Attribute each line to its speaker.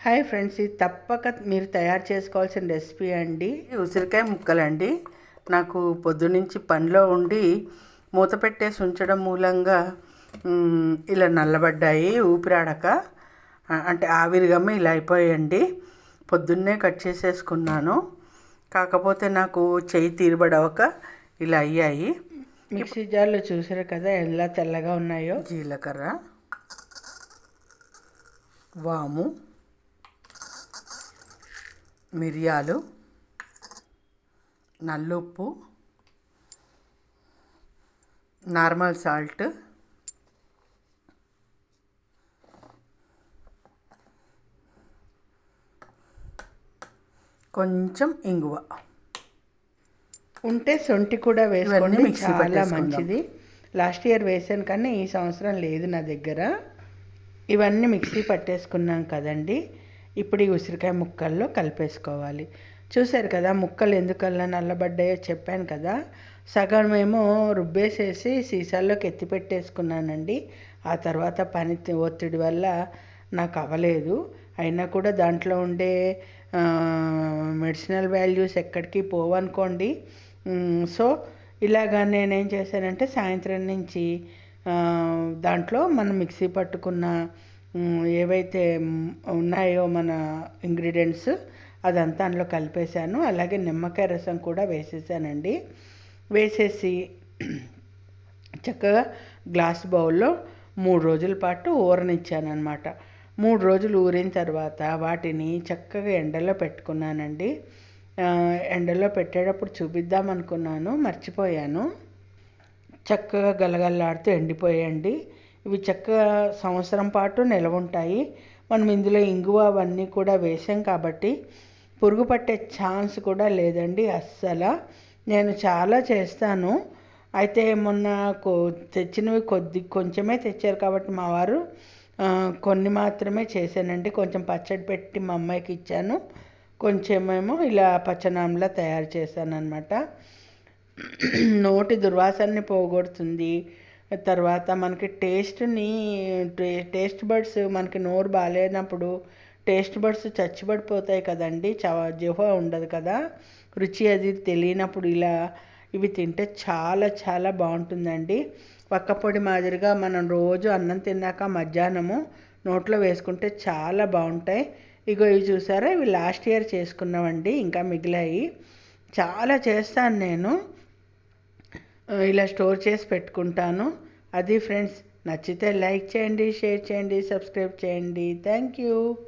Speaker 1: Hi friends, ఇది తప్పక మీరు తయారు చేసుకోవాల్సిన రెసిపీ అండి. ఉసిరికాయ ముక్కలండి. నాకు పొద్దునుంచి పనిలో ఉండి మూత పెట్టేసి ఉంచడం మూలంగా ఇలా నల్లబడ్డాయి. ఊపిరాడక అంటే ఆవిరిగమ్మ ఇలా అయిపోయాయండి. పొద్దున్నే కట్ చేసేసుకున్నాను. కాకపోతే నాకు చెయ్యి తీరుబడవక ఇలా అయ్యాయి. మిక్సీ జార్లో చూసారు కదా ఎలా తెల్లగా ఉన్నాయో. జీలకర్ర, వాము, మిరియాలు, నల్లుప్పు, నార్మల్ సాల్ట్, కొంచెం ఇంగువ ఉంటే సొంటి కూడా వేసుకోండి, చాలా మంచిది. లాస్ట్ ఇయర్ వేసాను కానీ ఈ సంవత్సరం లేదు నా దగ్గర. ఇవన్నీ మిక్సీ పట్టేసుకున్నాం కదండి. ఇప్పుడు ఈ ఉసిరికాయ ముక్కల్లో కలిపేసుకోవాలి. చూశారు కదా ముక్కలు ఎందుకల్లా నల్లబడ్డాయో చెప్పాను కదా. సగం ఏమో రుబ్బేసేసి సీసాల్లోకి ఎత్తి పెట్టేసుకున్నానండి. ఆ తర్వాత పని ఒత్తిడి వల్ల నాకు అవ్వలేదు. అయినా కూడా దాంట్లో ఉండే మెడిసినల్ వాల్యూస్ ఎక్కడికి పోవనుకోండి. సో ఇలాగా నేనేం చేశానంటే సాయంత్రం నుంచి దాంట్లో మనం మిక్సీ పట్టుకున్న ఏవైతే ఉన్నాయో మన ఇంగ్రీడియంట్స్ అదంతా అందులో కలిపేశాను. అలాగే నిమ్మకాయ రసం కూడా వేసేసానండి. వేసేసి చక్కగా గ్లాస్ బౌల్లో 3 రోజుల పాటు ఊరనిచ్చాను అనమాట. 3 రోజులు ఊరిన తర్వాత వాటిని చక్కగా ఎండలో పెట్టుకున్నానండి. ఎండలో పెట్టేటప్పుడు చూపిద్దాం అనుకున్నాను, మర్చిపోయాను. చక్కగా గలగల్లాడుతూ ఎండిపోయాయండి. ఇవి చక్కగా సంవత్సరం పాటు నిల్వ ఉంటాయి. మనం ఇందులో ఇంగువ అవన్నీ కూడా వేసాం కాబట్టి పురుగు పట్టే ఛాన్స్ కూడా లేదండి అస్సలు. నేను చాలా చేస్తాను. అయితే మొన్న తెచ్చినవి కొంచెమే తెచ్చారు కాబట్టి మా వారు కొన్ని మాత్రమే చేశానండి. కొంచెం పచ్చడి పెట్టి మా అమ్మాయికి ఇచ్చాను, కొంచెమేమో ఇలా పచ్చనాంలా తయారు చేశాను అనమాట. నోటి దుర్వాసనని పోగొడుతుంది. తర్వాత మనకి టేస్ట్ బడ్స్ మనకి నోరు బాగాలేనప్పుడు టేస్ట్ బడ్స్ చచ్చిపడిపోతాయి కదండి. జిహ్వ ఉండదు కదా, రుచి అది తెలియనప్పుడు ఇలా ఇవి తింటే చాలా చాలా బాగుంటుందండి. వక్కపొడి మాదిరిగా మనం రోజు అన్నం తిన్నాక మధ్యాహ్నము నోట్లో వేసుకుంటే చాలా బాగుంటాయి. ఇగో ఇవి చూసారా, ఇవి లాస్ట్ ఇయర్ చేసుకున్నామండి, ఇంకా మిగిలాయి. చాలా చేస్తాను నేను, ఇలా స్టోర్ చేసి పెట్టుకుంటాను. అది ఫ్రెండ్స్, నచ్చితే లైక్ చేయండి, షేర్ చేయండి, సబ్స్క్రైబ్ చేయండి. Thank you.